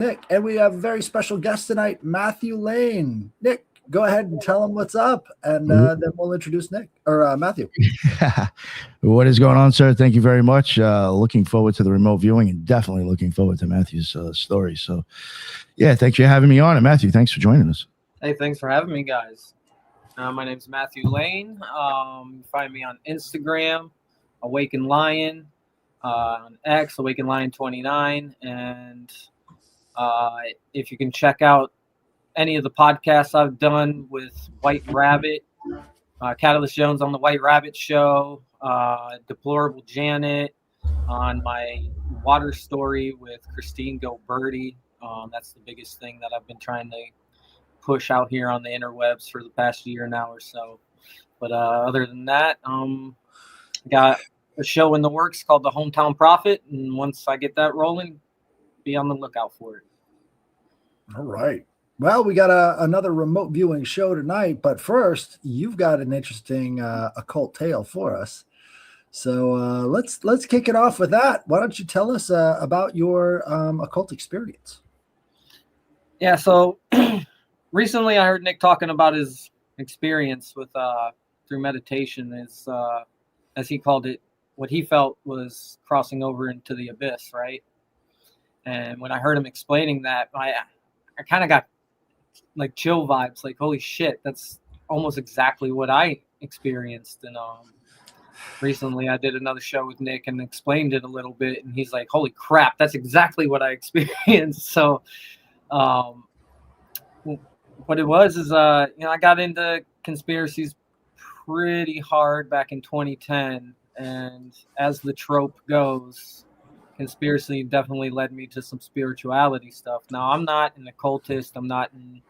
Nick, and we have a very special guest tonight, Matthew Lane. Nick, go ahead and tell him what's up, and then we'll introduce Nick or Matthew. What is going on, sir? Thank you very much. Looking forward to the remote viewing, and definitely looking forward to Matthew's story. So, yeah, thanks for having me on, and Matthew, thanks for joining us. Hey, thanks for having me, guys. My name's Matthew Lane. Find me on Instagram, Awaken Lion, on X, Awaken Lion 29, and if you can check out any of the podcasts I've done with White Rabbit, Catalyst Jones on the White Rabbit Show, Deplorable Janet on my water story with Christine Gilberti. That's the biggest thing that I've been trying to push out here on the interwebs for the past year now or so. But other than that, got a show in the works called The Hometown Prophet, and once I get that rolling, be on the lookout for it. All right. Well, we got another remote viewing show tonight, but first, you've got an interesting occult tale for us. So let's kick it off with that. Why don't you tell us about your occult experience? Yeah. So recently, I heard Nick talking about his experience with through meditation, as he called it, what he felt was crossing over into the abyss, right? And when I heard him explaining that, I kind of got like chill vibes, like, holy shit, that's almost exactly what I experienced. And recently I did another show with Nick and explained it a little bit, and he's like, holy crap, that's exactly what I experienced. So what it was is I got into conspiracies pretty hard back in 2010, and as the trope goes, conspiracy definitely led me to some spirituality stuff. Now, I'm not an occultist. I'm not in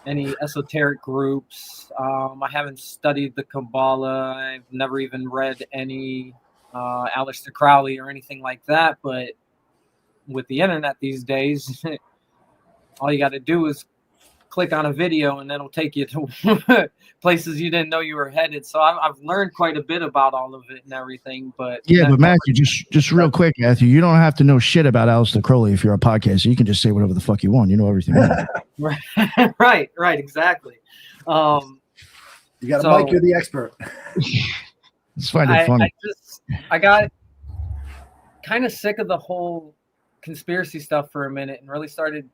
any esoteric groups. I haven't studied the Kabbalah. I've never even read any Aleister Crowley or anything like that. But with the internet these days, all you got to do is click on a video and it'll take you to places you didn't know you were headed. So I've learned quite a bit about all of it and everything. But yeah, but Matthew, just real quick, Matthew, you don't have to know shit about Aleister Crowley if you're a podcaster. You can just say whatever the fuck you want. You know everything. Right, exactly. You got a mic, you're the expert. It's funny. I got kind of sick of the whole conspiracy stuff for a minute and really started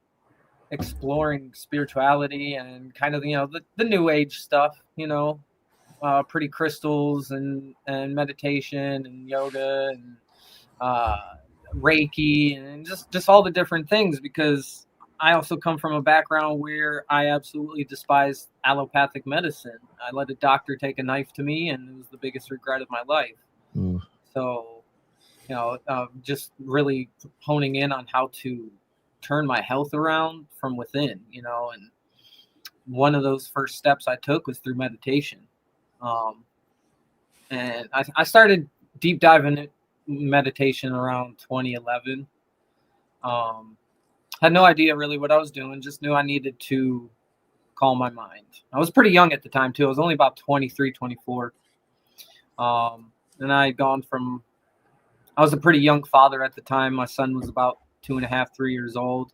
exploring spirituality and kind of the new age stuff, pretty crystals and meditation and yoga and Reiki and just all the different things, because I also come from a background where I absolutely despise allopathic medicine. I let a doctor take a knife to me, and it was the biggest regret of my life. So just really honing in on how to turn my health around from within, and one of those first steps I took was through meditation. And I started deep diving into meditation around 2011. Had no idea really what I was doing, just knew I needed to calm my mind. I was pretty young at the time too. I was only about 23, 24. And I was a pretty young father at the time. My son was about 2.5, 3 years old,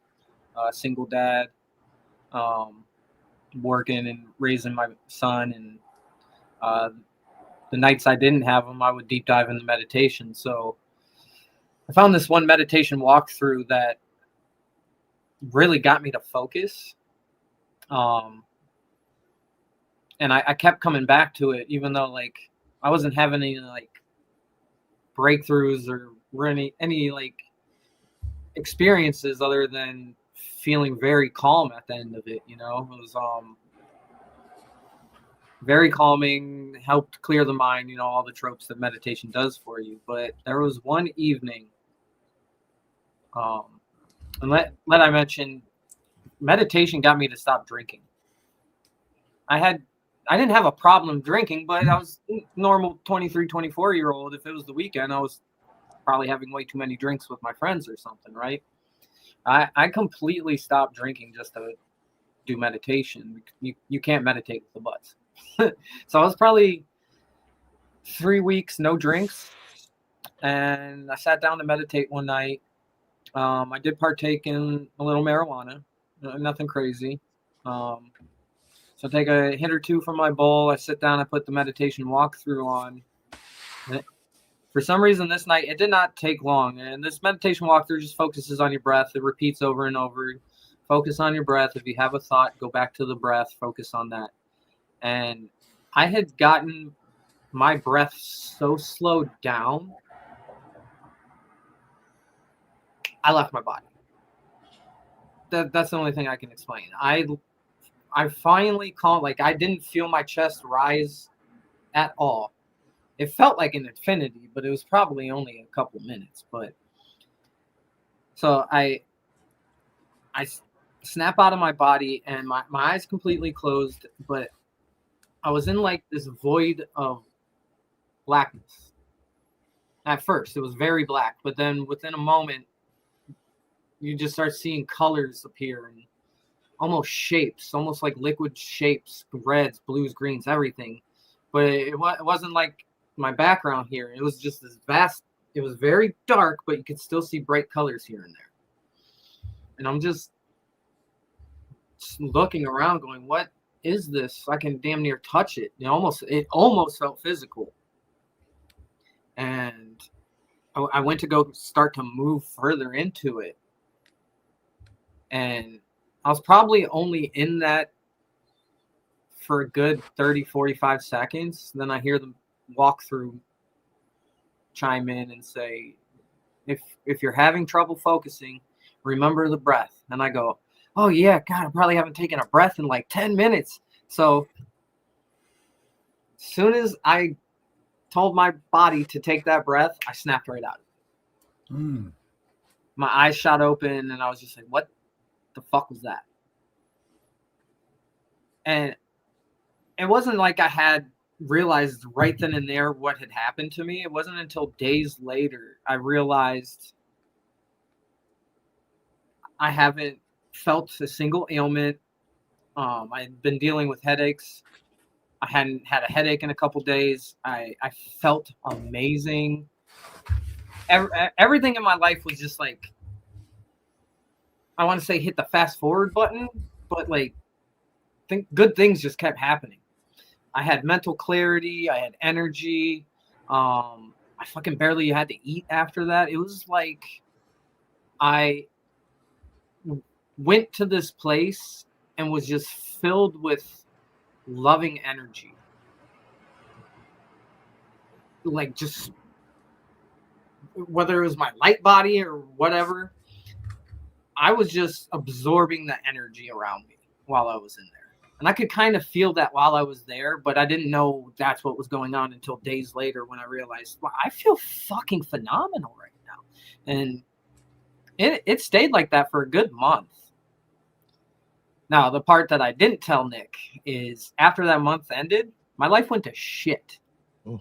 single dad, working and raising my son. And the nights I didn't have him, I would deep dive into meditation. So I found this one meditation walkthrough that really got me to focus. And I kept coming back to it, even though I wasn't having any breakthroughs or any experiences other than feeling very calm at the end of it. It was very calming, helped clear the mind, all the tropes that meditation does for you. But there was one evening, and let I mention, meditation got me to stop drinking. I didn't have a problem drinking, but I was normal 23, 24-year-old. If it was the weekend, I was probably having way too many drinks with my friends or something, right? I completely stopped drinking just to do meditation. You can't meditate with the butts. So I was probably 3 weeks, no drinks. And I sat down to meditate one night. I did partake in a little marijuana, nothing crazy. So I take a hit or two from my bowl. I sit down. I put the meditation walkthrough on. For some reason, this night it did not take long. And this meditation walkthrough just focuses on your breath. It repeats over and over. Focus on your breath. If you have a thought, go back to the breath. Focus on that. And I had gotten my breath so slowed down, I left my body. That's the only thing I can explain. I finally calmed. Like, I didn't feel my chest rise at all. It felt like an infinity, but it was probably only a couple minutes. But so I snap out of my body, and my eyes completely closed, but I was in like this void of blackness. At first, it was very black, but then within a moment, you just start seeing colors appear and almost shapes, almost like liquid shapes, reds, blues, greens, everything. But it wasn't like my background here. It was just this vast, it was very dark, but you could still see bright colors here and there. And I'm just looking around going, what is this? I can damn near touch it. It almost felt physical. And I went to go start to move further into it. And I was probably only in that for a good 30, 45 seconds. Then I hear them walk through, chime in and say, if you're having trouble focusing, remember the breath. And I go, oh yeah, God, I probably haven't taken a breath in like 10 minutes. So as soon as I told my body to take that breath, I snapped right out of it. My eyes shot open and I was just like, what the fuck was that? And it wasn't like I had realized right then and there what had happened to me. It wasn't until days later I realized I haven't felt a single ailment. I'd been dealing with headaches. I hadn't had a headache in a couple days. I felt amazing. Everything in my life was just like, I want to say hit the fast forward button, but like good things just kept happening. I had mental clarity. I had energy. I fucking barely had to eat after that. It was like I went to this place and was just filled with loving energy. Like, just whether it was my light body or whatever, I was just absorbing the energy around me while I was in there. And I could kind of feel that while I was there, but I didn't know that's what was going on until days later when I realized, well, I feel fucking phenomenal right now. And it stayed like that for a good month. Now, the part that I didn't tell Nick is after that month ended, my life went to shit. Oh.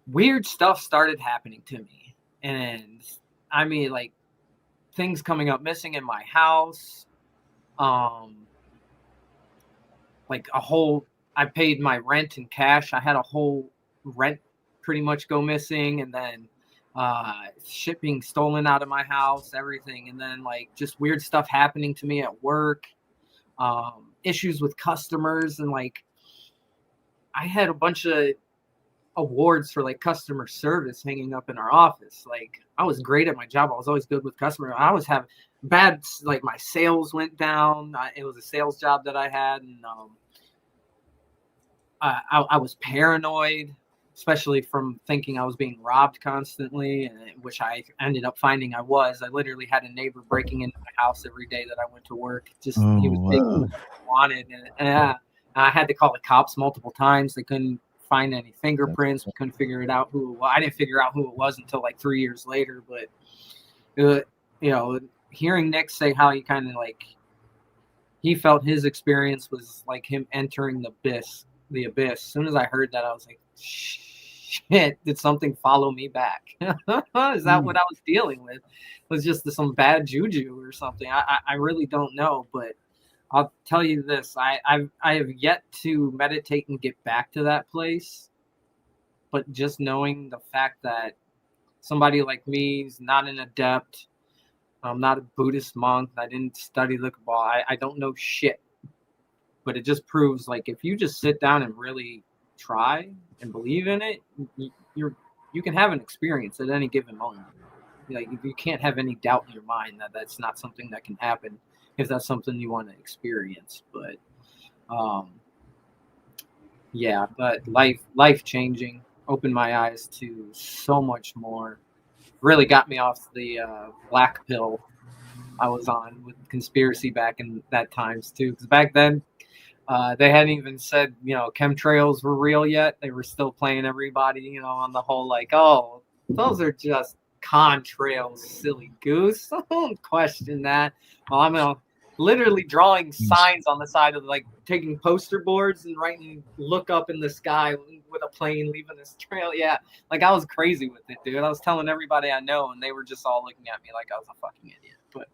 Weird stuff started happening to me. And I mean, like, things coming up missing in my house. Like I paid my rent in cash. I had a whole rent pretty much go missing, and then shipping stolen out of my house, everything. And then like just weird stuff happening to me at work, issues with customers. And like, I had a bunch of awards for like customer service hanging up in our office. Like, I was great at my job. I was always good with customers. I always have bad, like my sales went down. It was a sales job that I had. And I was paranoid, especially from thinking I was being robbed constantly, which I ended up finding I was. I literally had a neighbor breaking into my house every day that I went to work. He was taking what he wanted. And I had to call the cops multiple times. They couldn't find any fingerprints. We couldn't figure it out who it was. I didn't figure out who it was until like 3 years later. But, hearing Nick say how he kind of like, he felt his experience was like him entering the abyss. As soon as I heard that, I was like, shit, did something follow me back? Is that what I was dealing with? Was just some bad juju or something? I really don't know, but I'll tell you this. I have yet to meditate and get back to that place, but just knowing the fact that somebody like me is not an adept. I'm not a Buddhist monk. I didn't study the Kabbalah. I don't know shit. But it just proves, like, if you just sit down and really try and believe in it, you can have an experience at any given moment. Like, you can't have any doubt in your mind that that's not something that can happen if that's something you want to experience. But yeah, but life changing, opened my eyes to so much more. Really got me off the black pill I was on with conspiracy back in that times too. Because back then, they hadn't even said, chemtrails were real yet. They were still playing everybody, on the whole, like, oh, those are just contrails, silly goose. Don't question that. Well, I'm literally drawing signs on the side of, like, taking poster boards and writing, look up in the sky with a plane leaving this trail. Yeah, like, I was crazy with it, dude. I was telling everybody I know, and they were just all looking at me like I was a fucking idiot. But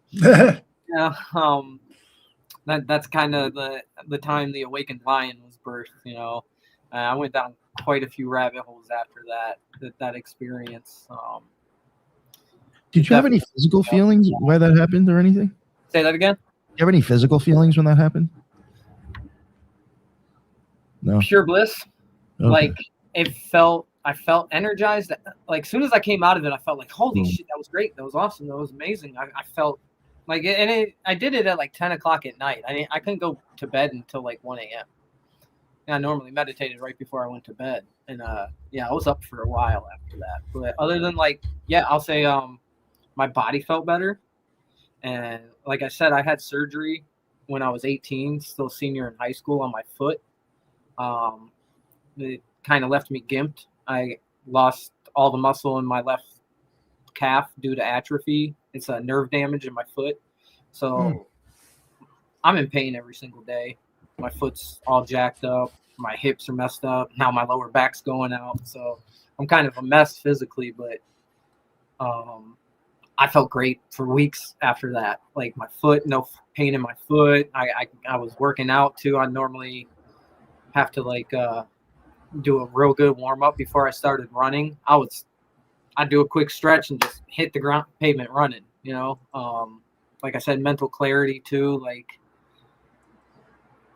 yeah, that's kind of the time the Awakened Lion was birthed. I went down quite a few rabbit holes after that experience. Did you have any physical feelings where that happened or anything? Say that again? Did you have any physical feelings when that happened? No. Pure bliss. Okay. Like, I felt energized. Like, as soon as I came out of it, I felt like, holy shit, that was great. That was awesome. That was amazing. I felt like it, and I did it at like 10 o'clock at night. I couldn't go to bed until like 1 a.m. I normally meditated right before I went to bed. And yeah, I was up for a while after that. But other than, like, yeah, I'll say my body felt better. And like I said, I had surgery when I was 18, still senior in high school, on my foot. It kind of left me gimped. I lost all the muscle in my left calf due to atrophy. It's a nerve damage in my foot. So I'm in pain every single day. My foot's all jacked up. My hips are messed up. Now my lower back's going out. So I'm kind of a mess physically, but I felt great for weeks after that. Like, my foot, no pain in my foot. I was working out too. I normally have to, like, do a real good warm up before I started running. I'd do a quick stretch and just hit the ground pavement running, like I said, mental clarity too. Like,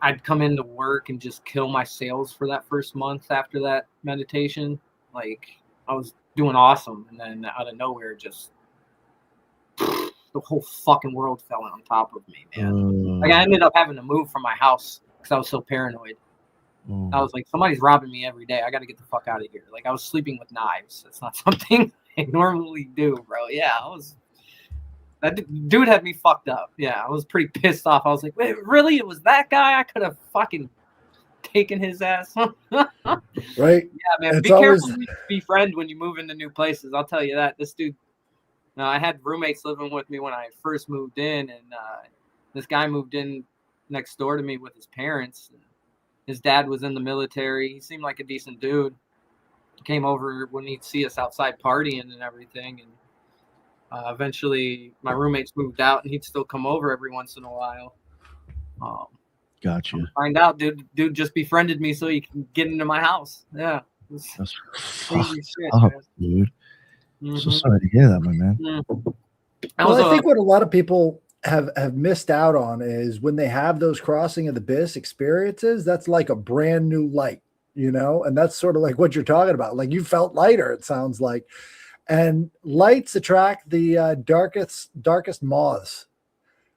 I'd come into work and just kill my sales for that first month after that meditation. Like, I was doing awesome. And then out of nowhere, just the whole fucking world fell on top of me, man. Like, I ended up having to move from my house because I was so paranoid. I was like, somebody's robbing me every day. I got to get the fuck out of here. Like, I was sleeping with knives. That's not something I normally do, bro. Yeah, that dude had me fucked up. Yeah, I was pretty pissed off. I was like, wait, really? It was that guy? I could have fucking taken his ass. Right? Yeah, man. Be careful who you befriend when you move into new places. I'll tell you that. This dude, I had roommates living with me when I first moved in, and this guy moved in next door to me with his parents. His dad was in the military. He seemed like a decent dude. He came over when he'd see us outside partying and everything. And eventually my roommates moved out, and he'd still come over every once in a while. Gotcha. Find out, dude just befriended me so he can get into my house. Yeah. That's crazy shit, up, dude. So sorry to hear that, my man. Well, I think what a lot of people have missed out on is when they have those crossing of the abyss experiences, that's like a brand new light, and that's sort of like what you're talking about. Like, you felt lighter, it sounds like. And lights attract the darkest moths,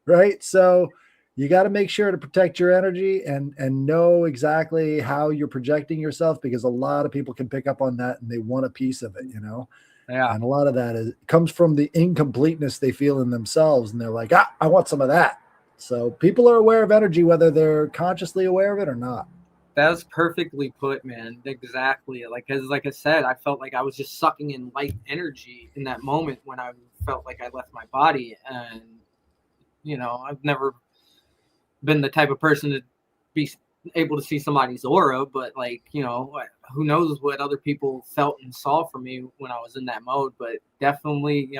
right? So you got to make sure to protect your energy and know exactly how you're projecting yourself, because a lot of people can pick up on that and they want a piece of it, Yeah. And a lot of that comes from the incompleteness they feel in themselves. And they're like, I want some of that. So people are aware of energy, whether they're consciously aware of it or not. That was perfectly put, man. Exactly. Like I said, I felt like I was just sucking in light energy in that moment when I felt like I left my body. And, I've never been the type of person to be able to see somebody's aura, but, like, who knows what other people felt and saw from me when I was in that mode. But definitely,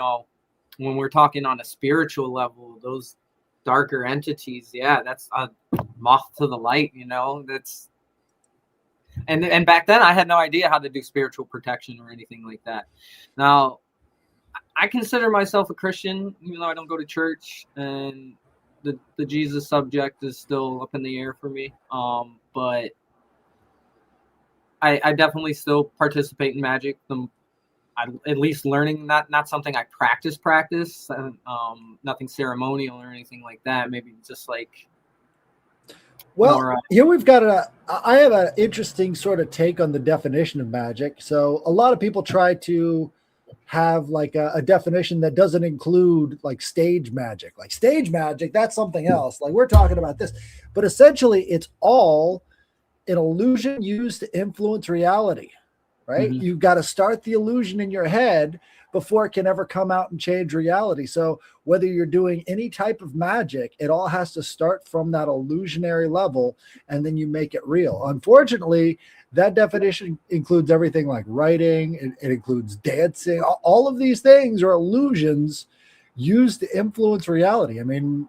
when we're talking on a spiritual level, those darker entities, yeah, that's a moth to the light, that's. And back then I had no idea how to do spiritual protection or anything like that. Now, I consider myself a Christian, even though I don't go to church, and the Jesus subject is still up in the air for me. But I definitely still participate in magic. At least learning, not something I practice, and nothing ceremonial or anything like that. Maybe just like. Well, here we've got I have an interesting sort of take on the definition of magic. So a lot of people try to have like a definition that doesn't include like stage magic. Like stage magic, that's something else. Like we're talking about this, but essentially it's all an illusion used to influence reality, right? Mm-hmm. You've got to start the illusion in your head before it can ever come out and change reality. So whether you're doing any type of magic, it all has to start from that illusionary level, and then you make it real. Unfortunately, that definition includes everything like writing, it includes dancing. All of these things are illusions used to influence reality. I mean,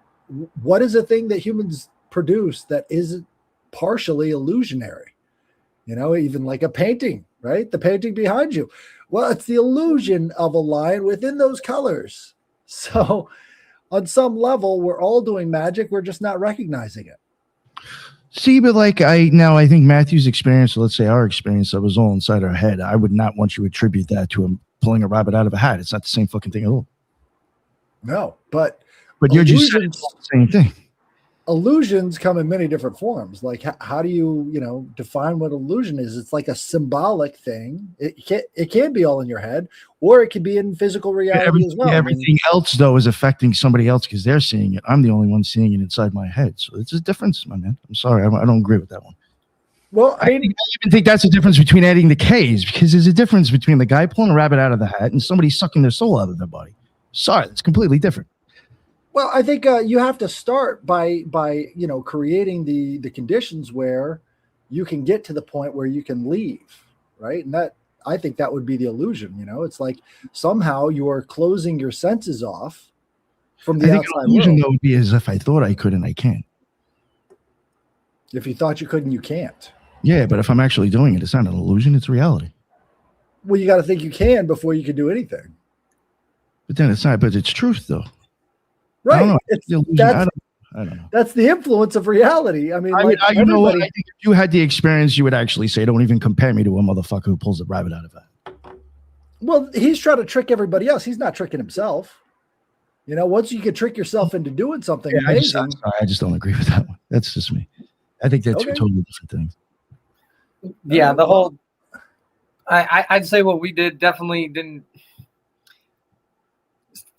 what is a thing that humans produce that isn't partially illusionary? You know, even like a painting, right? The painting behind you. Well, it's the illusion of a line within those colors. So on some level, we're all doing magic. We're just not recognizing it. See, but like I think Matthew's experience, let's say our experience, that was all inside our head. I would not want you to attribute that to him pulling a rabbit out of a hat. It's not the same fucking thing at all. No, but you're just saying the same thing. Illusions come in many different forms. Like how do you define what illusion is? It's like a symbolic thing. It can be all in your head, or it could be in physical reality as well. Everything else though is affecting somebody else because they're seeing it. I'm the only one seeing it inside my head. So it's a difference, my man. I'm sorry, I don't agree with that one. Well, I even think that's the difference between adding the K's, because there's a difference between the guy pulling a rabbit out of the hat and somebody sucking their soul out of their body. Sorry, it's completely different. Well, I think you have to start by creating the conditions where you can get to the point where you can leave, right? And that, I think that would be the illusion. It's like somehow you're closing your senses off from the outside illusion world. Though would be as if I thought I could and I can't. If you thought you couldn't, you can't. Yeah, but if I'm actually doing it, it's not an illusion; it's reality. Well, you got to think you can before you can do anything. But then it's not. But it's truth, though. Right. I don't know. That's the influence of reality. I mean, you know what? I think if you had the experience, you would actually say, "Don't even compare me to a motherfucker who pulls a rabbit out of that." Well, he's trying to trick everybody else. He's not tricking himself. Once you can trick yourself into doing something amazing. I just don't agree with that one. That's just me. I think that's two totally different things. Yeah, the whole. I'd say what we did definitely didn't.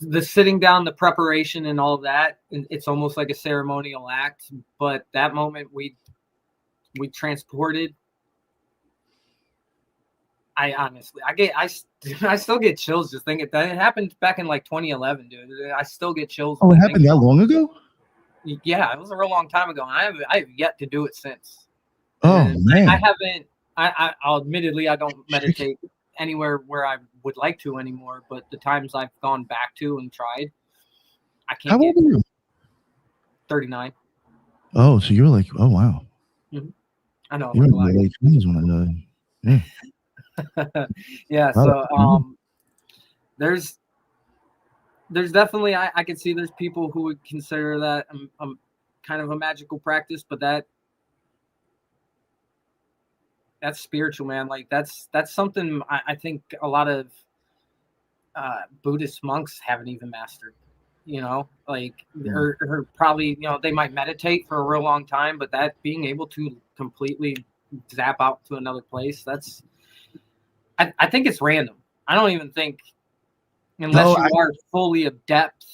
The sitting down, the preparation, and all of that, it's almost like a ceremonial act. But that moment, we transported. I still get chills just thinking that it happened back in like 2011, dude. I still get chills. Oh, it happened that long ago? Yeah, it was a real long time ago. I have yet to do it since. Oh man, I haven't. I'll admittedly I don't meditate anywhere where I would like to anymore, but the times I've gone back to and tried, I can't. How old are you? 39. Oh, so you're like, oh wow. Mm-hmm. I know. You're in my late 20s when yeah. Yeah. So there's definitely I can see there's people who would consider that kind of a magical practice, but that's spiritual, man. Like that's something I think a lot of Buddhist monks haven't even mastered. Or probably they might meditate for a real long time, but that being able to completely zap out to another place, that's I think it's random. I don't even think unless you are fully adept.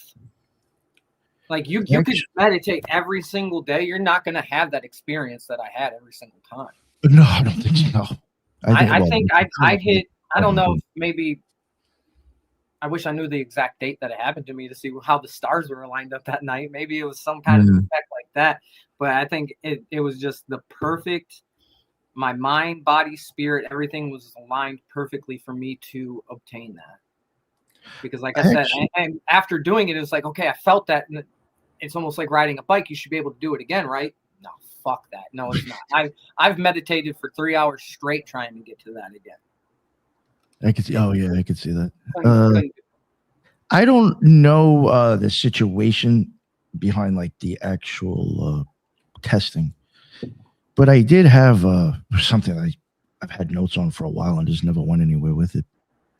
Like you could meditate every single day. You're not going to have that experience that I had every single time. No, I don't think so. I think I hit. I don't know if maybe. I wish I knew the exact date that it happened to me to see how the stars were lined up that night. Maybe it was some kind of effect like that. But I think it was just the perfect. My mind, body, spirit, everything was aligned perfectly for me to obtain that. Because, like I said, and after doing it, it was like, okay, I felt that. And it's almost like riding a bike. You should be able to do it again, right? No, fuck that. No, it's not. I've meditated for 3 hours straight trying to get to that again. I could see. Oh yeah, I could see that. I don't know the situation behind like the actual testing, but I did have something I've had notes on for a while and just never went anywhere with it.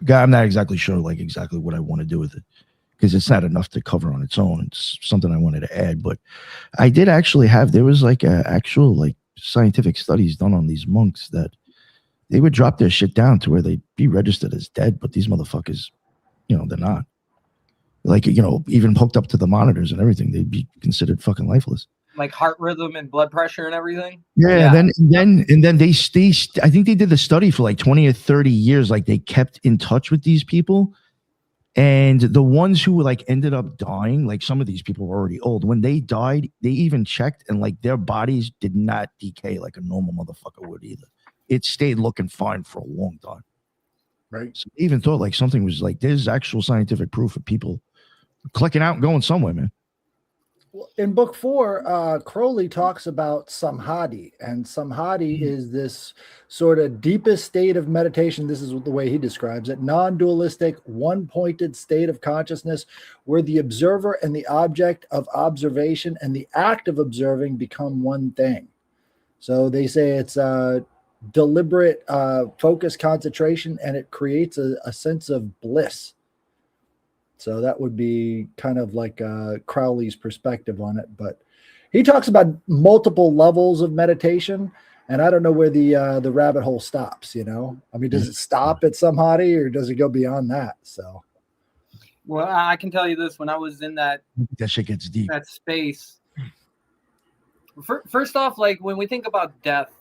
I'm not exactly sure like exactly what I want to do with it because it's not enough to cover on its own. It's something I wanted to add, but I did actually have, there was like actual like scientific studies done on these monks that they would drop their shit down to where they'd be registered as dead, but these motherfuckers, they're not. Like, even hooked up to the monitors and everything, they'd be considered fucking lifeless. Like heart rhythm and blood pressure and everything. Yeah. And then they I think they did the study for like 20 or 30 years. Like they kept in touch with these people. And the ones who like ended up dying, like some of these people were already old. When they died, they even checked and like their bodies did not decay like a normal motherfucker would either. It stayed looking fine for a long time. Right. So they even thought like something was like, there's actual scientific proof of people clicking out and going somewhere, man. In book 4, Crowley talks about Samadhi, and Samadhi is this sort of deepest state of meditation. This is the way he describes it: non-dualistic, one-pointed state of consciousness where the observer and the object of observation and the act of observing become one thing. So they say it's a deliberate focus, concentration, and it creates a sense of bliss. So that would be kind of like Crowley's perspective on it. But he talks about multiple levels of meditation, and I don't know where the rabbit hole stops. I mean, does it stop at Samadhi or does it go beyond that? So, well, I can tell you this: when I was in that shit gets deep. That space. First off, like when we think about death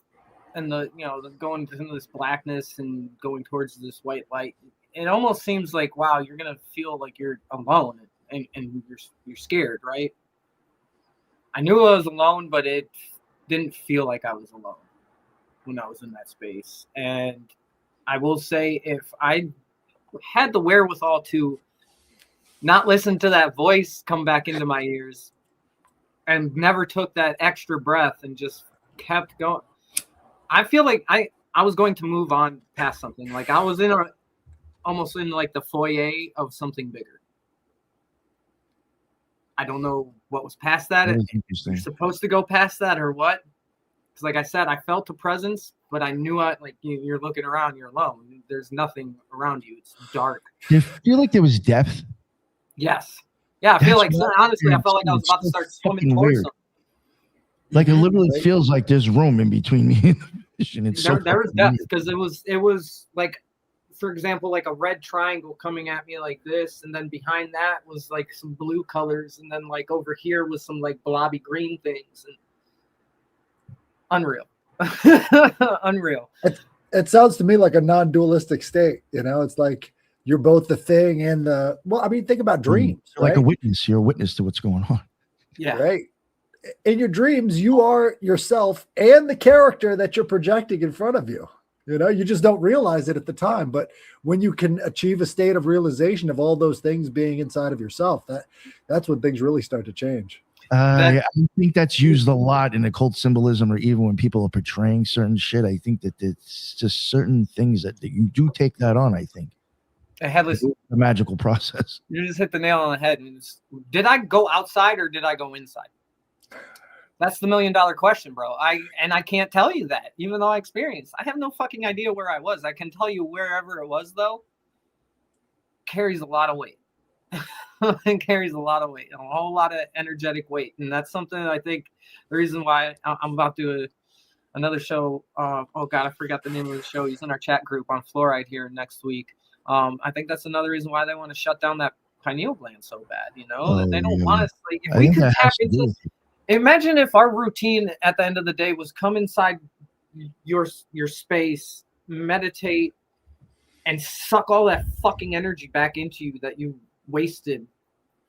and the going into this blackness and going towards this white light, it almost seems like, wow, you're gonna feel like you're alone and you're scared, right? I knew I was alone, but it didn't feel like I was alone when I was in that space. And I will say, if I had the wherewithal to not listen to that voice come back into my ears and never took that extra breath and just kept going, I feel like I was going to move on past something. Like I was almost in like the foyer of something bigger. I don't know what was past that. You're supposed to go past that or what? Because like I said, I felt a presence, but I knew you're looking around, you're alone. There's nothing around you. It's dark. Do you feel like there was depth? Yes. Yeah, I feel like, honestly, I felt like I was about to start swimming towards something. Like it literally feels like there's room in between me and the vision. There was depth because it was like, for example, like a red triangle coming at me like this, and then behind that was like some blue colors, and then like over here was some like blobby green things. And unreal. It sounds to me like a non-dualistic state. It's like you're both the thing and the. Well, I mean, think about dreams. You're like a witness. You're a witness to what's going on. Yeah. Right. In your dreams, you are yourself and the character that you're projecting in front of you. You just don't realize it at the time. But when you can achieve a state of realization of all those things being inside of yourself, that's when things really start to change. I think that's used a lot in occult symbolism, or even when people are portraying certain shit. I think that it's just certain things that you do take that on. I think a Headless, the magical process. You just hit the nail on the head. Did I go outside or did I go inside? That's the $1 million question, bro. I can't tell you that, even though I experienced. I have no fucking idea where I was. I can tell you wherever it was, though, carries a lot of weight. It carries a lot of weight, a whole lot of energetic weight. And that's something I think the reason why I'm about to do another show. Oh, God, I forgot the name of the show. He's in our chat group on fluoride here next week. I think that's another reason why they want to shut down that pineal gland so bad, that they don't want us. Like, if we could tap into... Imagine if our routine at the end of the day was come inside your space, meditate, and suck all that fucking energy back into you that you wasted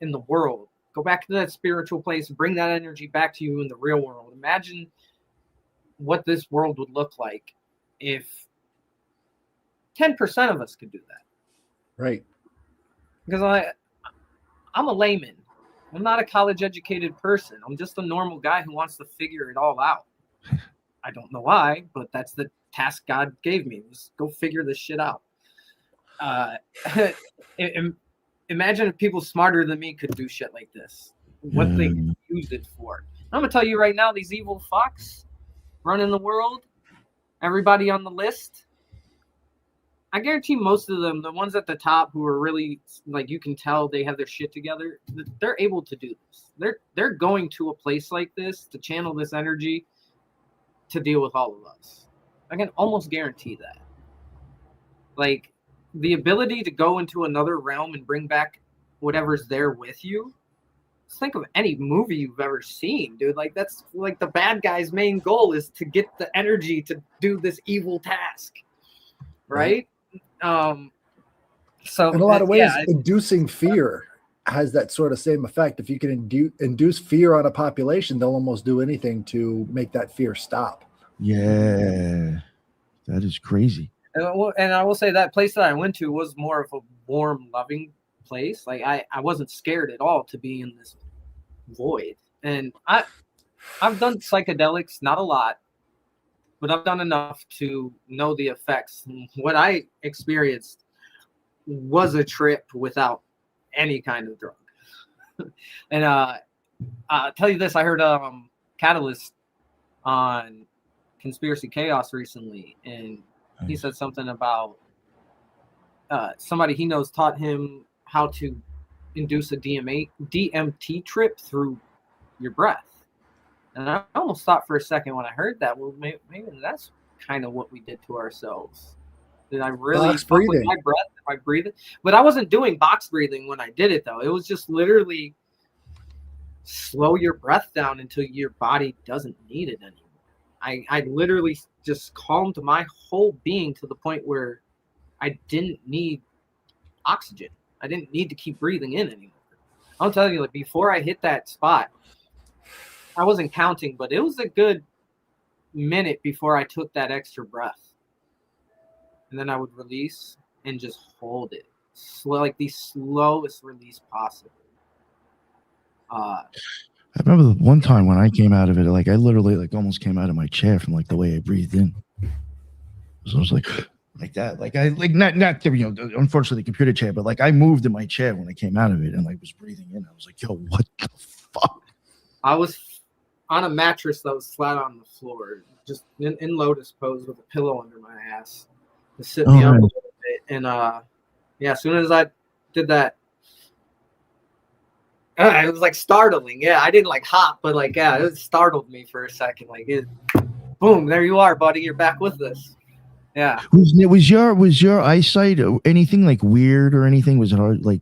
in the world. Go back to that spiritual place, bring that energy back to you in the real world. Imagine what this world would look like if 10% of us could do that. Right. Because I'm a layman. I'm not a college-educated person. I'm just a normal guy who wants to figure it all out. I don't know why, but that's the task God gave me. Was go figure this shit out. imagine if people smarter than me could do shit like this. What they could use it for. I'm gonna tell you right now, these evil fucks running the world, everybody on the list, I guarantee most of them, the ones at the top who are really like, you can tell they have their shit together, they're able to do this. They're going to a place like this to channel this energy to deal with all of us. I can almost guarantee that. Like, the ability to go into another realm and bring back whatever's there with you. Just think of any movie you've ever seen, dude. Like, that's like the bad guy's main goal is to get the energy to do this evil task, right? So in a lot of ways, inducing fear has that sort of same effect. If you can induce fear on a population, they'll almost do anything to make that fear stop. Yeah, that is crazy. And I will say that place that I went to was more of a warm, loving place. Like, I wasn't scared at all to be in this void. And I've done psychedelics, not a lot, but I've done enough to know the effects. What I experienced was a trip without any kind of drug. And I'll tell you this, I heard Catalyst on Conspiracy Chaos recently, and he said something about somebody he knows taught him how to induce a DMT trip through your breath. And I almost thought for a second when I heard that, well, maybe that's kind of what we did to ourselves. Did I really fuck with my breath if I breathe it? But I wasn't doing box breathing when I did it, though. It was just literally slow your breath down until your body doesn't need it anymore. I literally just calmed my whole being to the point where I didn't need oxygen. I didn't need to keep breathing in anymore. I'll tell you, like, before I hit that spot, I wasn't counting, but it was a good minute before I took that extra breath. And then I would release and just hold it. Slow, like the slowest release possible. I remember the one time when I came out of it, like I literally like almost came out of my chair from like the way I breathed in. So I was like that. Like I like not unfortunately the computer chair, but like I moved in my chair when I came out of it and like was breathing in. I was like, yo, what the fuck? I was on a mattress that was flat on the floor, just in lotus pose with a pillow under my ass to sit me up a little bit. And yeah, as soon as I did that, it was like startling. Yeah, I didn't like hop, but like, yeah, it startled me for a second. Like, boom, there you are, buddy. You're back with us. Yeah. Was your eyesight anything like weird or anything? Was it hard? Like,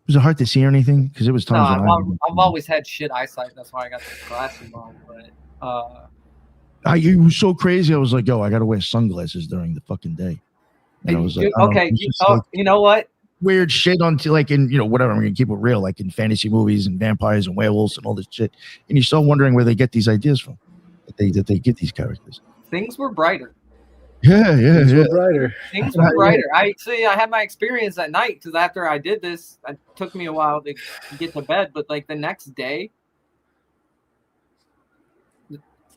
was it hard to see or anything? Because it was times. No, I've always had shit eyesight. That's why I got the glasses on. But you were so crazy. I was like, yo, I gotta wear sunglasses during the fucking day. And I was like, okay, you know what? Weird shit onto like in whatever, I'm gonna keep it real, like in fantasy movies and vampires and werewolves and all this shit, and you're still wondering where they get these ideas from, that they get these characters. Things were brighter. Things were brighter. Things were brighter. I had my experience at night because after I did this, it took me a while to get to bed, but like the next day,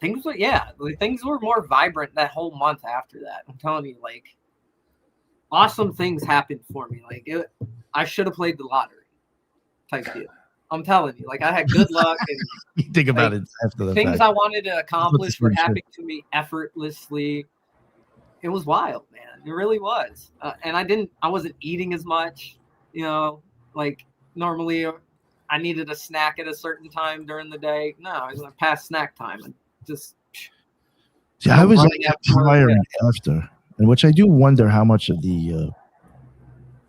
things were more vibrant that whole month after that. I'm telling you, like, awesome things happened for me. Like, I should have played the lottery type deal. I'm telling you, like, I had good luck. And you think about it after the things fact. I wanted to accomplish were happening to me effortlessly. It was wild, man. It really was. And I wasn't eating as much, like normally I needed a snack at a certain time during the day. No, it was past snack time. And just. See, I was like prior and after. And which I do wonder how much of the,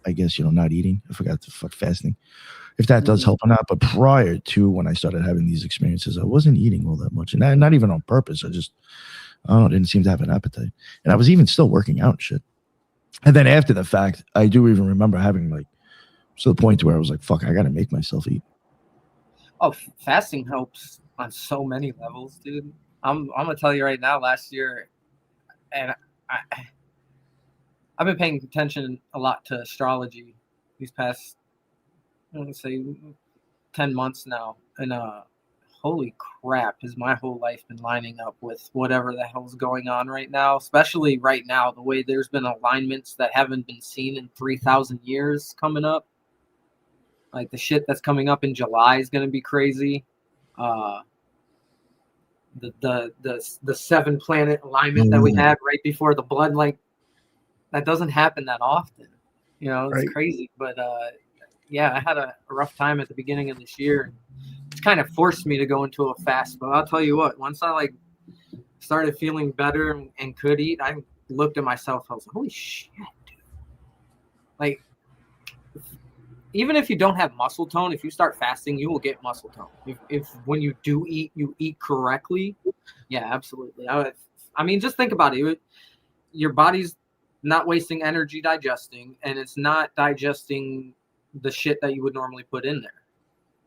I guess, not eating, I forgot the fuck fasting, if that does help or not. But prior to when I started having these experiences, I wasn't eating all that much. And not even on purpose. I didn't seem to have an appetite. And I was even still working out and shit. And then after the fact, I do even remember having like, to the point where I was like, fuck, I got to make myself eat. Oh, fasting helps on so many levels, dude. I'm going to tell you right now, last year, and I've been paying attention a lot to astrology these past, let's say, 10 months now. And holy crap, has my whole life been lining up with whatever the hell's going on right now? Especially right now, the way there's been alignments that haven't been seen in 3,000 years coming up. Like the shit that's coming up in July is going to be crazy. The 7 planet alignment that we had right before the blood, like that doesn't happen that often. You know, it's crazy. But yeah, I had a rough time at the beginning of this year. It's kind of forced me to go into a fast. But I'll tell you what, once I like started feeling better and could eat, I looked at myself. I was like, holy shit, dude. Like, even if you don't have muscle tone, if you start fasting, you will get muscle tone. If when you do eat, you eat correctly. Yeah, absolutely. I mean, just think about it. Your body's not wasting energy digesting, and it's not digesting the shit that you would normally put in there.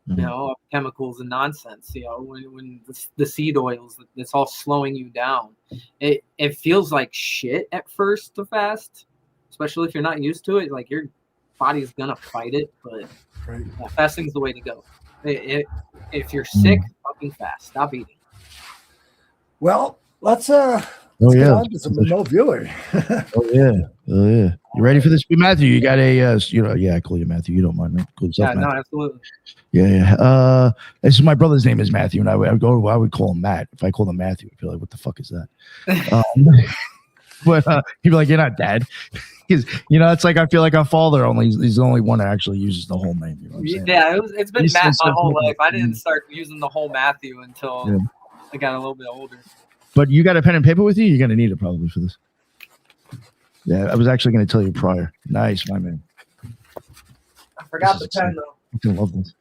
You know, chemicals and nonsense. You know, when the seed oils, it's all slowing you down. It feels like shit at first to fast, especially if you're not used to it. Like your body's gonna fight it, but fasting's the way to go. If you're sick, fucking fast. Stop eating. Well, let's get on to some remote viewing. Oh yeah. You ready for this, Matthew? You got a I call you Matthew. You don't mind, right? Call yourself Matthew. No, absolutely. Yeah. This is my brother's name is Matthew, and I would call him Matt. If I called him Matthew, I'd be like, what the fuck is that? But he'd be like, you're not dad. Because it's like I feel like our father he's the only one that actually uses the whole name. You know what I'm saying? Yeah, it's been Matt my whole life. I didn't start using the whole Matthew until I got a little bit older. But you got a pen and paper with you? You're gonna need it probably for this. Yeah, I was actually gonna tell you prior. Nice, my man. I forgot the pen though. I love this.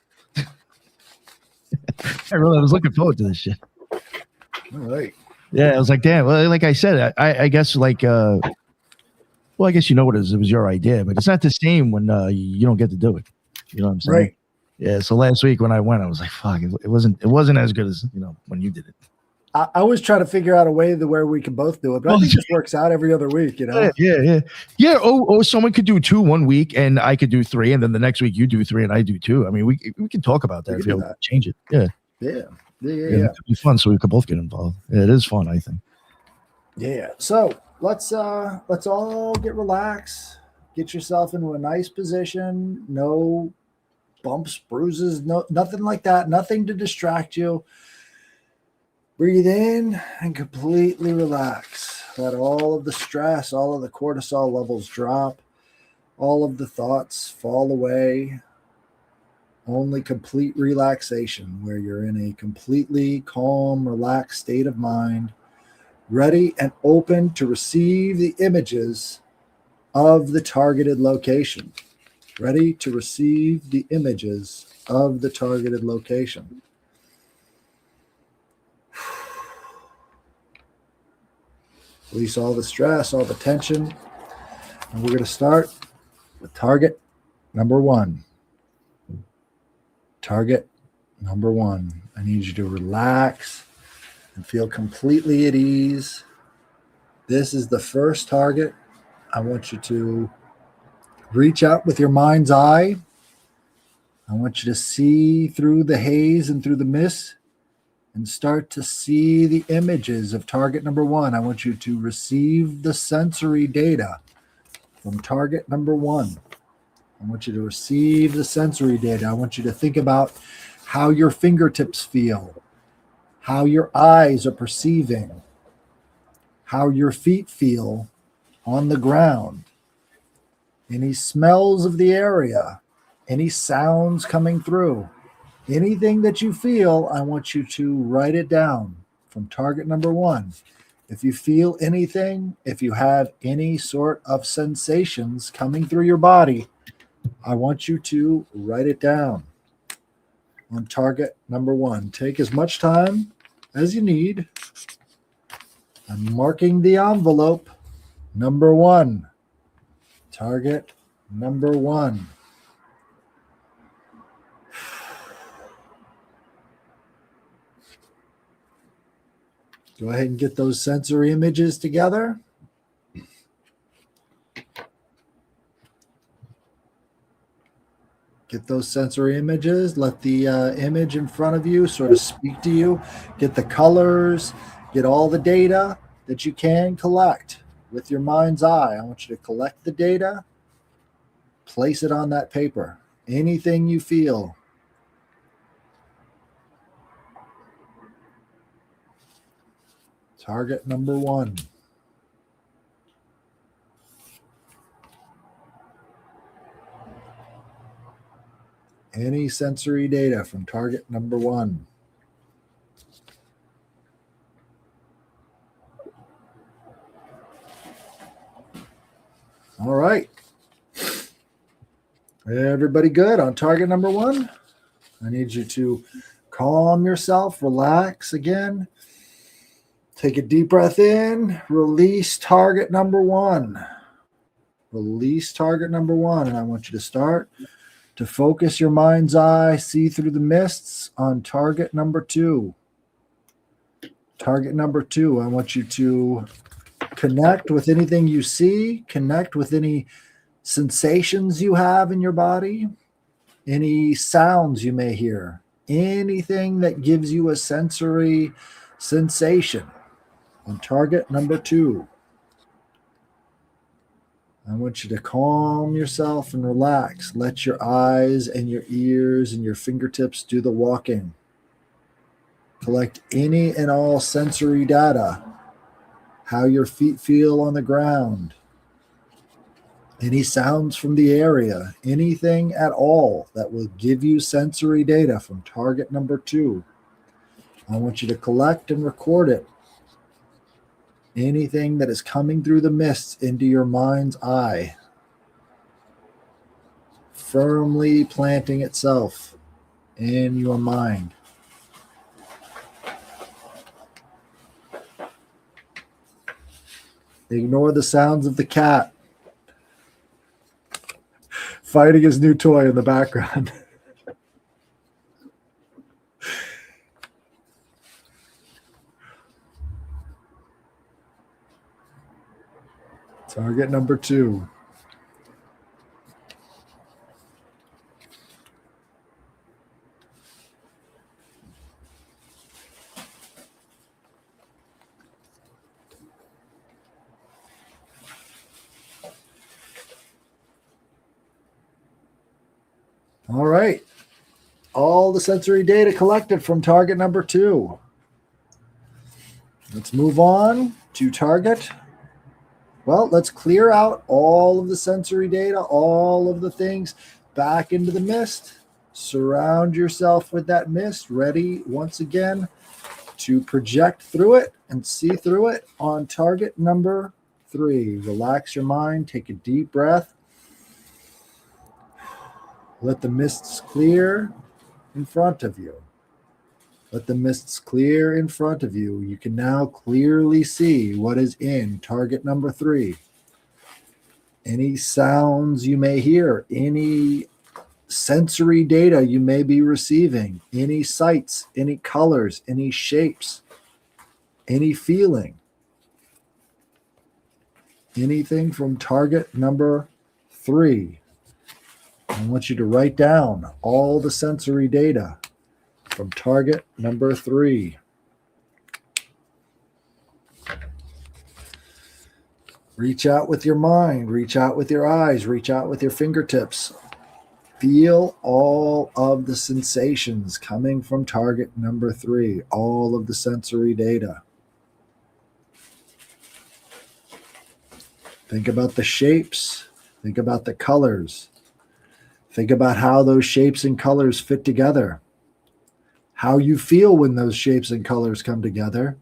I was looking forward to this shit. All right. Yeah, I was like, damn. Well, like I said, I guess like I guess you know what it is. It was your idea, but it's not the same when you don't get to do it. You know what I'm saying? Right. Yeah. So last week when I went, I was like, fuck, it wasn't as good as when you did it. I always try to figure out a way where we can both do it, but I think it just works out every other week, Yeah. Oh, someone could do 2 1 week, and I could do 3, and then the next week you do 3, and I do 2. I mean, we can talk about that if you want to change it. Yeah. It could be fun, so we could both get involved. Yeah, it is fun, I think. Yeah. So let's all get relaxed. Get yourself into a nice position. No bumps, bruises, nothing like that. Nothing to distract you. Breathe in and completely relax. Let all of the stress, all of the cortisol levels drop. All of the thoughts fall away. Only complete relaxation, where you're in a completely calm, relaxed state of mind, ready and open to receive the images of the targeted location. Ready to receive the images of the targeted location. Release all the stress, all the tension. And we're going to start with target number 1. Target number 1. I need you to relax and feel completely at ease. This is the first target. I want you to reach out with your mind's eye. I want you to see through the haze and through the mist and start to see the images of target number 1. I want you to receive the sensory data from target number 1. I want you to receive the sensory data. I want you to think about how your fingertips feel, how your eyes are perceiving, how your feet feel on the ground, any smells of the area, any sounds coming through. Anything that you feel, I want you to write it down from target number 1. If you feel anything, if you have any sort of sensations coming through your body, I want you to write it down on target number 1. Take as much time as you need. I'm marking the envelope. Number 1. Target number 1. Go ahead and get those sensory images together. Get those sensory images. Let the image in front of you sort of speak to you. Get the colors. Get all the data that you can collect with your mind's eye. I want you to collect the data, place it on that paper. Anything you feel. Target number 1. Any sensory data from target number 1. All right. Everybody good on target number 1? I need you to calm yourself, relax again. Take a deep breath in, release target number 1. Release target number 1. And I want you to start to focus your mind's eye, see through the mists on target number 2. Target number 2, I want you to connect with anything you see, connect with any sensations you have in your body, any sounds you may hear, anything that gives you a sensory sensation on target number 2. I want you to calm yourself and relax. Let your eyes and your ears and your fingertips do the walking. Collect any and all sensory data. How your feet feel on the ground. Any sounds from the area. Anything at all that will give you sensory data from target number 2. I want you to collect and record it. Anything that is coming through the mists into your mind's eye. Firmly planting itself in your mind. Ignore the sounds of the cat fighting his new toy in the background. Target number 2. All right. All the sensory data collected from target number 2. Let's move on to target. Well, let's clear out all of the sensory data, all of the things back into the mist. Surround yourself with that mist, ready once again to project through it and see through it on target number 3. Relax your mind, take a deep breath. Let the mists clear in front of you. Let the mists clear in front of you. You can now clearly see what is in target number 3. Any sounds you may hear, any sensory data you may be receiving, any sights, any colors, any shapes, any feeling, anything from target number 3. I want you to write down all the sensory data from target number 3. Reach out with your mind, reach out with your eyes, reach out with your fingertips. Feel all of the sensations coming from target number 3, all of the sensory data. Think about the shapes, think about the colors. Think about how those shapes and colors fit together. How you feel when those shapes and colors come together.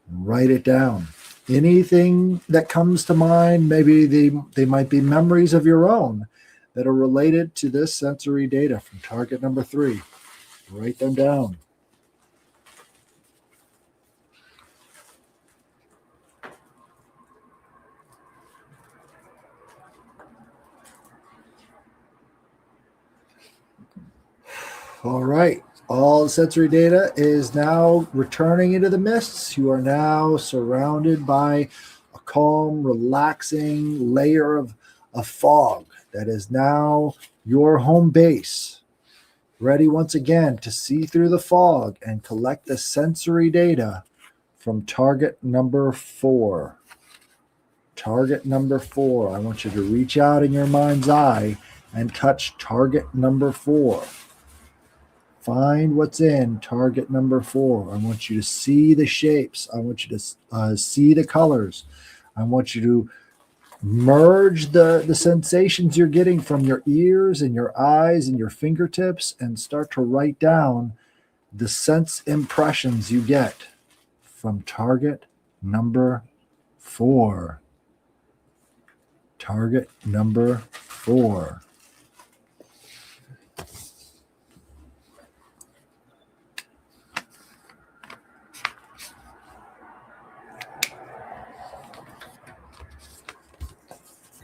Write it down. Anything that comes to mind, maybe they might be memories of your own that are related to this sensory data from target number 3. Write them down. All right. All the sensory data is now returning into the mists. You are now surrounded by a calm, relaxing layer of fog that is now your home base, ready once again to see through the fog and collect the sensory data from target number 4. Target number 4. I want you to reach out in your mind's eye and touch target number 4. Find what's in target number 4. I want you to see the shapes. I want you to see the colors. I want you to merge the sensations you're getting from your ears and your eyes and your fingertips and start to write down the sense impressions you get from target number 4. Target number 4.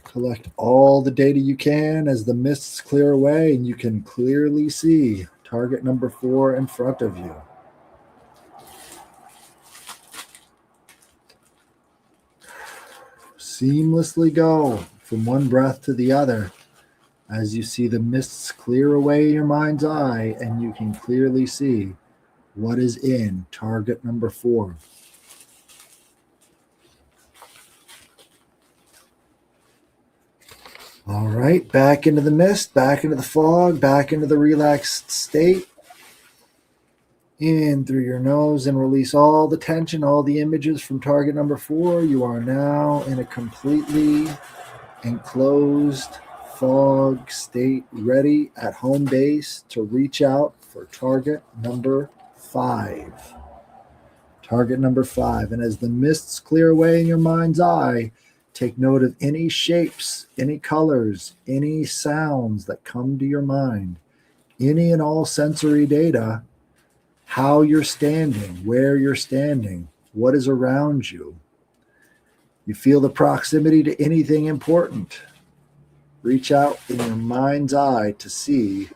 Collect all the data you can as the mists clear away and you can clearly see target number 4 in front of you. Seamlessly go from one breath to the other as you see the mists clear away in your mind's eye and you can clearly see what is in target number 4. All right, back into the mist, back into the fog, back into the relaxed state. In through your nose and release all the tension, all the images from target number 4. You are now in a completely enclosed fog state, ready at home base to reach out for target number 5. Target number 5. And as the mists clear away in your mind's eye, take note of any shapes, any colors, any sounds that come to your mind, any and all sensory data, how you're standing, where you're standing, what is around you. You feel the proximity to anything important. Reach out in your mind's eye to see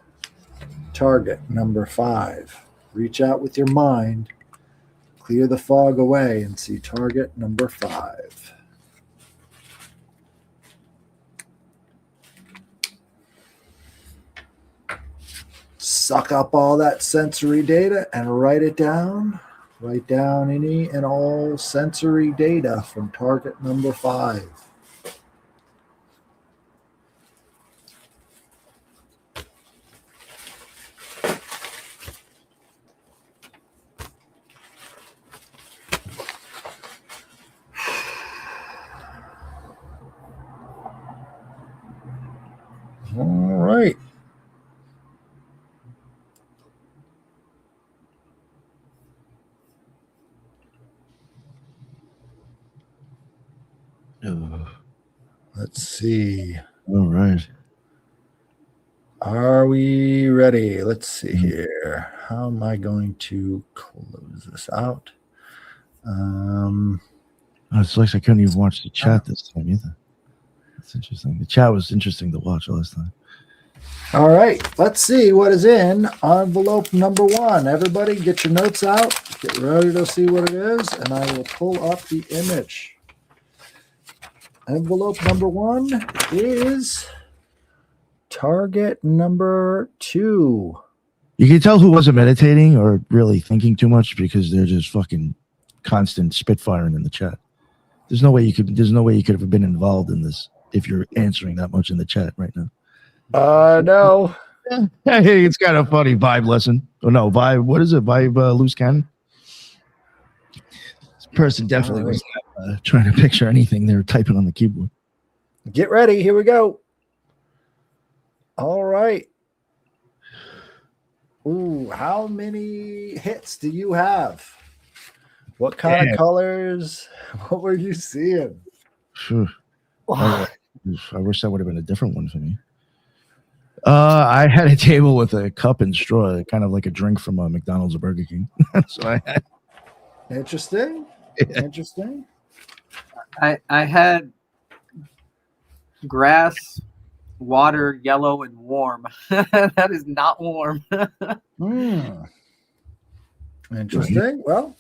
target number 5. Reach out with your mind, clear the fog away, and see target number 5. Suck up all that sensory data and write it down. Write down any and all sensory data from target number 5. All right. Let's see. All right. Are we ready? Let's see here. How am I going to close this out? It's like I couldn't even watch the chat this time either. That's interesting. The chat was interesting to watch last time. All right. Let's see what is in envelope number 1. Everybody get your notes out. Get ready to see what it is, and I will pull up the image. Envelope number 1 is target number 2. You can tell who wasn't meditating or really thinking too much because they're just fucking constant spitfiring in the chat. There's no way you could have been involved in this if you're answering that much in the chat right now. No. Hey, it's kind of funny. Vibe lesson. Oh no, vibe. What is it? Vibe loose cannon. This person definitely was trying to picture anything they were typing on the keyboard. Get ready. Here we go. All right. Ooh, how many hits do you have? What kind of colors? What were you seeing? Sure. I wish that would have been a different one for me. I had a table with a cup and straw, kind of like a drink from a McDonald's or Burger King. So I had. Interesting. Yeah. Interesting. I had grass, water, yellow, and warm. That is not warm. Interesting. Well,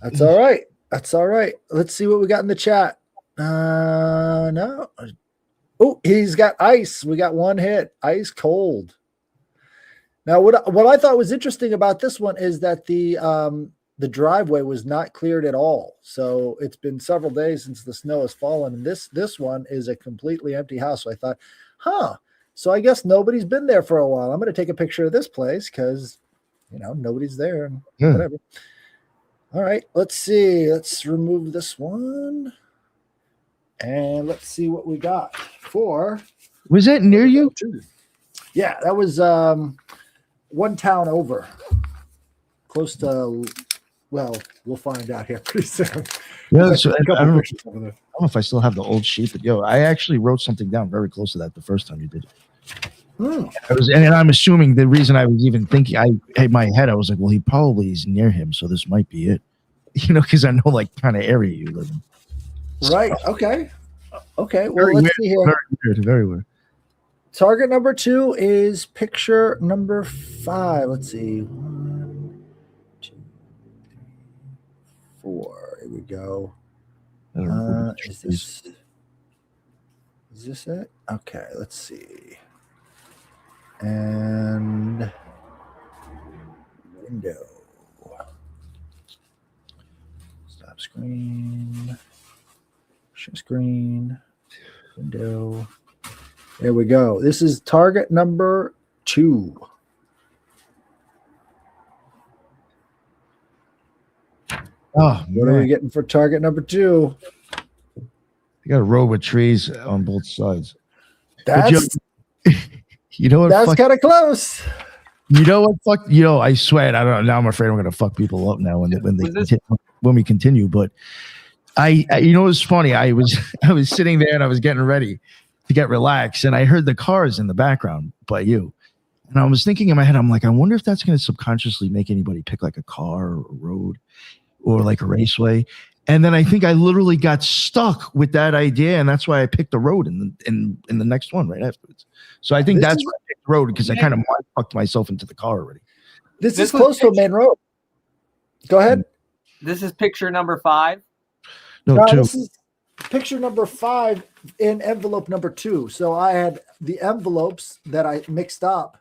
that's all right. That's all right. Let's see what we got in the chat. No. Oh, he's got ice. We got one hit. Ice cold. Now, what I thought was interesting about this one is that the driveway was not cleared at all. So it's been several days since the snow has fallen, and this one is a completely empty house. So I thought, so I guess nobody's been there for a while. I'm going to take a picture of this place because, nobody's there and whatever. All right, let's see. Let's remove this one, and let's see what we got for. Was that near you? Yeah, that was one town over, close to. Well, we'll find out here pretty soon. Yeah, so I don't know if I still have the old sheet, but I actually wrote something down very close to that the first time you did it. And I'm assuming the reason I was even thinking, in my head, I was like, well, he probably is near him, so this might be it. Because I know like kind of area you live in. Right. Okay. Well, let's see here. Very weird. Target number 2 is picture number 5. Let's see. 1, 2, 4. Here we go. Is this it? Okay, let's see. And window. Stop screen. Share screen. Window. There we go. This is target number 2. Oh, what are we getting for target number 2? You got a row with trees on both sides. That's you know what? That's kind of close. You know what? Fuck. I swear. I don't know. Now I'm afraid I'm going to fuck people up now when we continue. But I it's funny. I was sitting there and I was getting ready to get relaxed, and I heard the cars in the background by you. And I was thinking in my head, I'm like, I wonder if that's going to subconsciously make anybody pick like a car or a road or like a raceway. And then I think I literally got stuck with that idea, and that's why I picked the road in the next one right afterwards. So I think that's why I picked the road, because I kind of fucked myself into the car already. This is close to a main road. Go ahead. This is picture number 5. No, 2. This is picture number 5 in envelope number 2. So I had the envelopes that I mixed up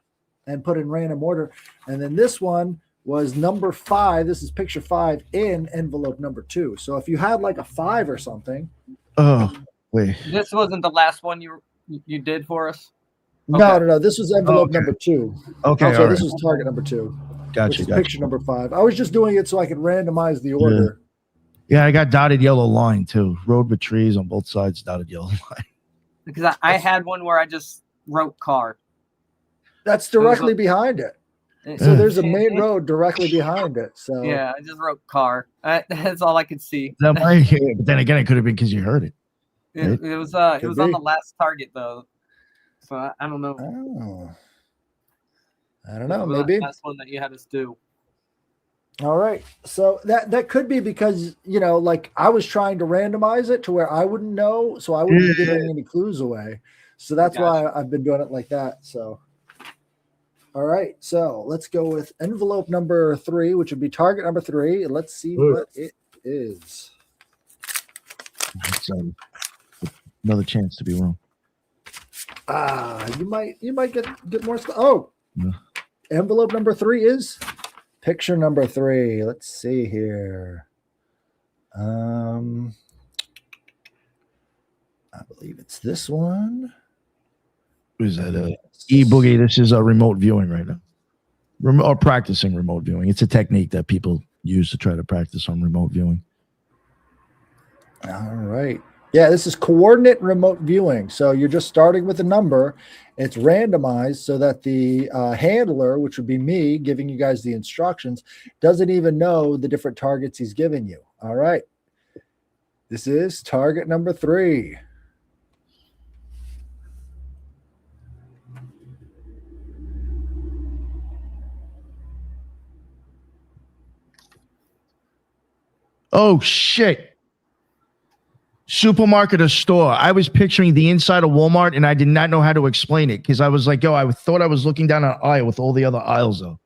and put in random order, and then this one was number 5. This is picture 5 in envelope number 2. So if you had like a 5 or something. Oh, wait. This wasn't the last one you did for us? Okay. No. This was envelope number 2. Okay. So this was target number 2. Gotcha. Picture number 5. I was just doing it so I could randomize the order. Yeah, I got dotted yellow line too. Road with trees on both sides, dotted yellow line. Because I had one where I just wrote car. That's directly behind it. So there's a main road directly behind it. So yeah, I just wrote car. That's all I could see. But then again, it could have been because you heard it. Right? It was on the last target though, so I don't know. Oh. I don't know. Maybe the last one that you had us do. All right. So that could be because like I was trying to randomize it to where I wouldn't know, so I wouldn't be giving any clues away. So that's why I've been doing it like that. So. All right, so let's go with envelope number 3, which would be target number 3. Let's see what it is. Another chance to be wrong. You might get more. Envelope number 3 is picture number 3. Let's see here. I believe it's this one. Is that E-Boogie? This is a remote viewing right now. Or practicing remote viewing. It's a technique that people use to try to practice on remote viewing. All right. Yeah, this is coordinate remote viewing. So you're just starting with a number. It's randomized so that the handler, which would be me giving you guys the instructions, doesn't even know the different targets he's giving you. All right. This is target number 3. Oh, shit. Supermarket or store. I was picturing the inside of Walmart, and I did not know how to explain it because I was like, I thought I was looking down an aisle with all the other aisles, though.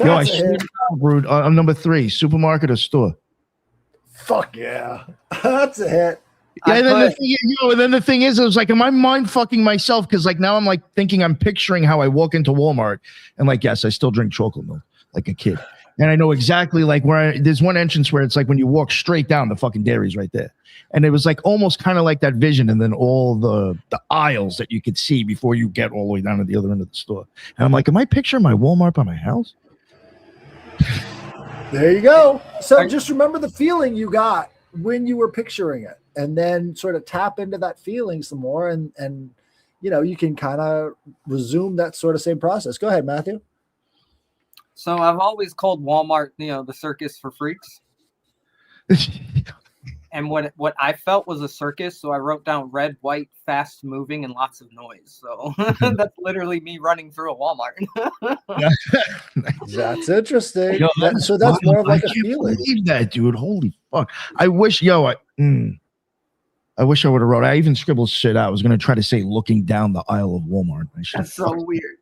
I'm number 3, supermarket or store. Fuck yeah. That's a hit. Yeah, and then the thing is, it was like, am I mind fucking myself? Because like now I'm like thinking I'm picturing how I walk into Walmart and like, yes, I still drink chocolate milk like a kid. And I know exactly like there's one entrance where it's like when you walk straight down, the fucking dairy's right there. And it was like almost kind of like that vision, and then all the aisles that you could see before you get all the way down to the other end of the store. And I'm like, am I picturing my Walmart by my house? There you go. So just remember the feeling you got when you were picturing it, and then sort of tap into that feeling some more, and you can kind of resume that sort of same process. Go ahead, Matthew. So I've always called Walmart, the circus for freaks. And what I felt was a circus, so I wrote down red, white, fast moving, and lots of noise. So that's literally me running through a Walmart. That's interesting. So that's more of like a feeling. Believe that, dude. Holy fuck! I wish, I wish I would have wrote. I even scribbled shit out. I was gonna try to say looking down the aisle of Walmart. That's so weird.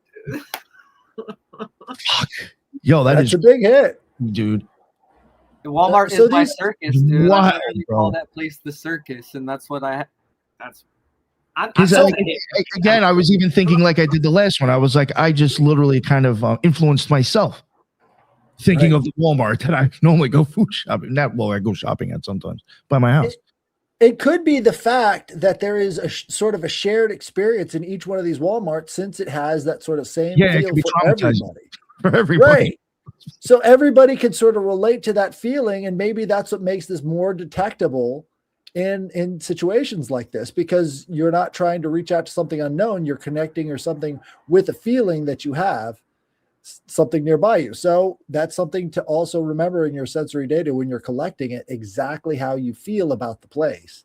Fuck. Yo, that's a big hit, dude. Walmart is my circus, dude. I literally call that place the circus, and that's what I again, I was even thinking like I did the last one. I was like, I just literally kind of influenced myself, thinking of the Walmart that I normally go food shopping. I go shopping at sometimes by my house. It could be the fact that there is a sort of a shared experience in each one of these Walmarts, since it has that sort of same feel for everybody. For everybody. Right. So everybody can sort of relate to that feeling, and maybe that's what makes this more detectable in situations like this, because you're not trying to reach out to something unknown. You're connecting or something with a feeling that you have something nearby you. So that's something to also remember in your sensory data when you're collecting it. Exactly how you feel about the place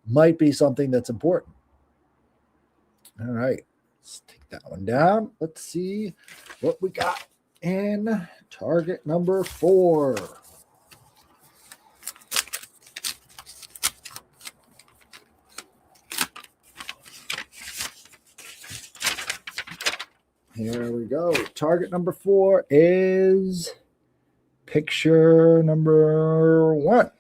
might be something that's important. All right, let's take that one down. Let's see what we got in target number 4. Here we go. Target number 4 is picture number 1.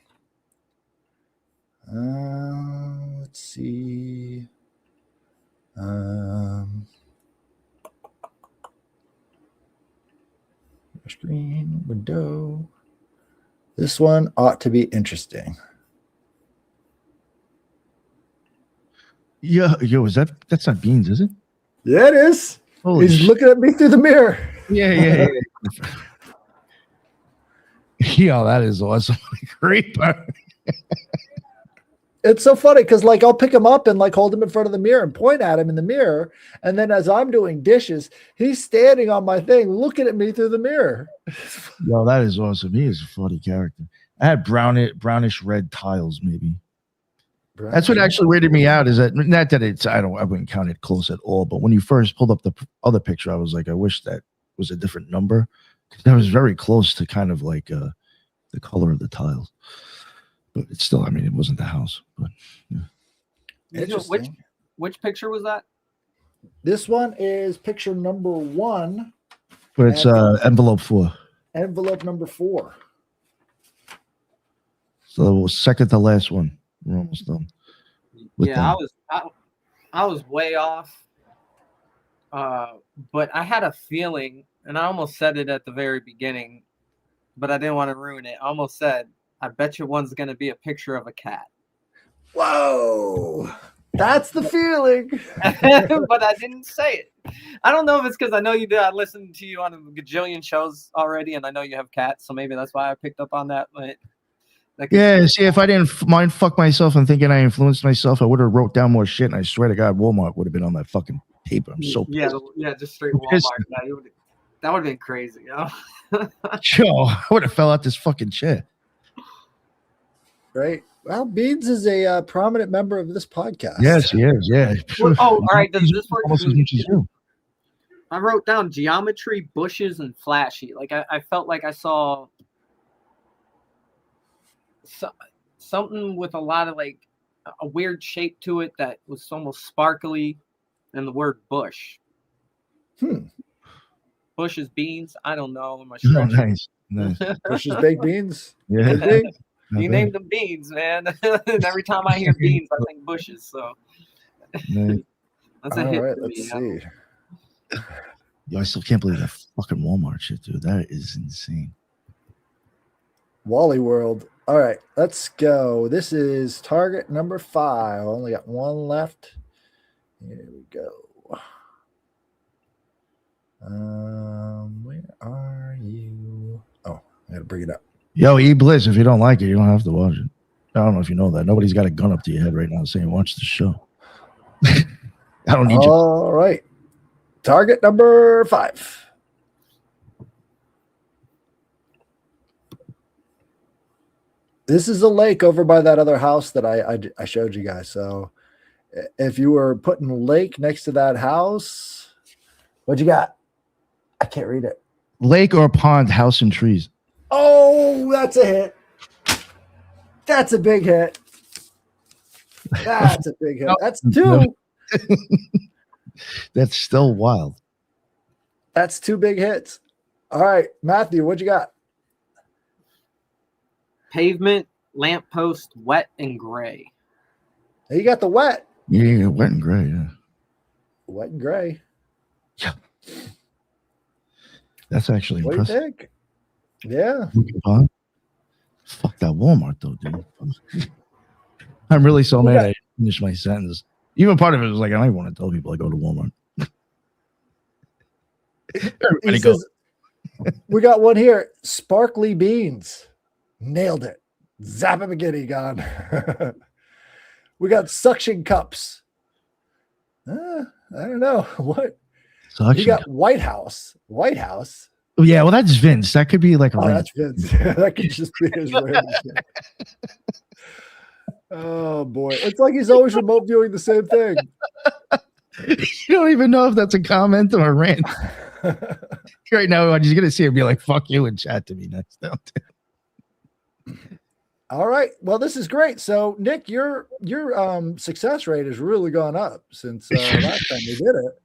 Let's see. Screen, window. This one ought to be interesting. Yo, that's not Beans, is it? Yeah, it is. Holy He's looking at me through the mirror. Yeah. Yo, that is awesome. Great. It's so funny because like I'll pick him up and like hold him in front of the mirror and point at him in the mirror. And then as I'm doing dishes, he's standing on my thing looking at me through the mirror. Yo, that is awesome. He is a funny character. I had brownish red tiles, maybe. That's what actually weirded me out, is that not that I wouldn't count it close at all, but when you first pulled up the other picture, I was like, I wish that was a different number. That was very close to kind of like the color of the tiles. But it's still, I mean, it wasn't the house. But yeah. Which picture was that? This one is picture number 1. But it's envelope 4. Envelope number 4. So second to last one. We're almost done. Yeah, I was way off. But I had a feeling, and I almost said it at the very beginning, but I didn't want to ruin it. I almost said, I bet you one's going to be a picture of a cat. Whoa. That's the feeling. But I didn't say it. I don't know if it's because I know you did. I listened to you on a gajillion shows already, and I know you have cats, so maybe that's why I picked up on that. But yeah, see, if I didn't mind fuck myself and thinking I influenced myself, I would have wrote down more shit, and I swear to God, Walmart would have been on that fucking paper. I'm so pissed. Yeah, just straight Walmart. That would have been crazy, you know? Yo, I would have fell out this fucking chair. Right. Well, Beans is a prominent member of this podcast. Yes, he is. Yeah. Well, all right. Does this work? Almost as much as you. I wrote down geometry, bushes, and flashy. Like I felt like I saw something with a lot of like a weird shape to it that was almost sparkly, and the word bush. Bush is beans. I don't know. Nice. Bush's baked beans. Yeah. Not You bad. named them beans, man. And every time I hear beans, I think bushes. So Nice. that's a All hit right, for let's me. see. Yo, I still can't believe that fucking Walmart shit, dude. That is insane. Wally World. All right, let's go. This is target number 5. I only got one left. Here we go. Where are you? Oh, I gotta bring it up. Yo, E Bliss, if you don't like it, you don't have to watch it. I don't know if you know that. Nobody's got a gun up to your head right now saying, watch the show. I don't need you. All right. Target number 5. This is a lake over by that other house that I showed you guys. So if you were putting lake next to that house, what you got? I can't read it. Lake or pond, house and trees. Oh, that's a hit. That's a big hit. That's a big hit. That's 2. That's still wild. That's 2 big hits. All right, Matthew, what you got? Pavement, lamppost, wet and gray. You got the wet. Yeah, wet and gray, yeah. Wet and gray. Yeah. That's actually What do you impressive. think? Yeah. Fuck that Walmart though, dude. I'm really so mad I didn't finish my sentence. Even part of it was like, I don't even want to tell people I go to Walmart. He says, we got one here. Sparkly beans. Nailed it. Zap it McGinney gone. We got suction cups. I don't know. What? Suction You got White House. White House. Yeah, well, that's Vince. That could be like a Oh, ring. that's Vince. That could just be his ring. Oh boy. It's like he's always remote viewing the same thing. You don't even know if that's a comment or a rant. Right now, I'm just gonna see him be like, "Fuck you" and chat to me next. All right. Well, this is great. So, Nick, your success rate has really gone up since last time you did it.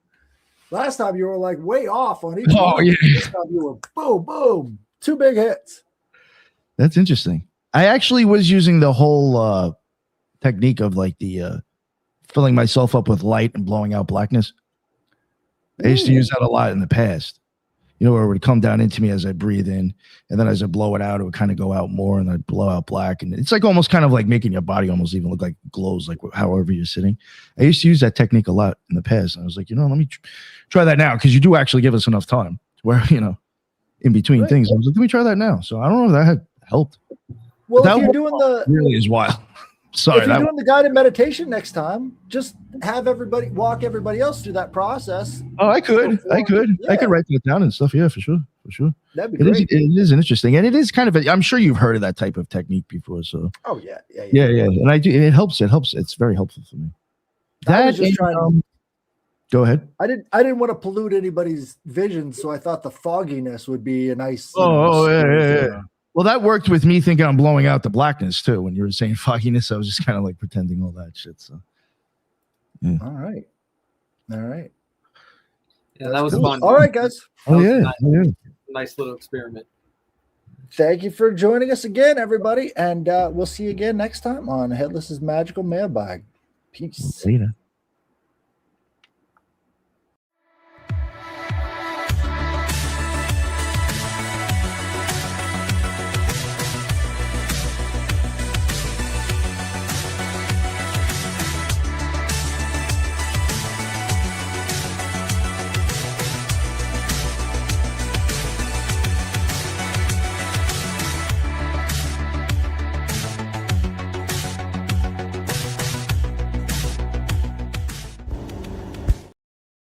Last time you were like way off on each one. Yeah. This time you were boom, boom, 2 big hits. That's interesting. I actually was using the whole technique of like the filling myself up with light and blowing out blackness. I used to use that a lot in the past. You know, where it would come down into me as I breathe in, and then as I blow it out, it would kind of go out more, and I'd blow out black. And it's like almost kind of like making your body almost even look like glows, like however you're sitting. I used to use that technique a lot in the past. And I was like, let me try that now, because you do actually give us enough time where, in between things. I was like, let me try that now. So I don't know if that had helped. Well, that if you're doing the really is wild. Sorry, if you're doing the guided meditation next time, just have everybody walk everybody else through that process. Oh, I could write that down and stuff. Yeah, for sure. That'd be great. It is interesting, and it is kind of. I'm sure you've heard of that type of technique before. So. Oh yeah. And I do. It helps. It's very helpful for me. I was just trying. Go ahead. I didn't want to pollute anybody's vision, so I thought the fogginess would be a nice. Yeah. Well, that worked with me thinking I'm blowing out the blackness too. When you were saying fogginess, I was just kind of like pretending all that shit. So, yeah. All right. Yeah, that was fun. All right, guys. Nice little experiment. Thank you for joining us again, everybody, and we'll see you again next time on Headless's Magical Mailbag. Peace. Later.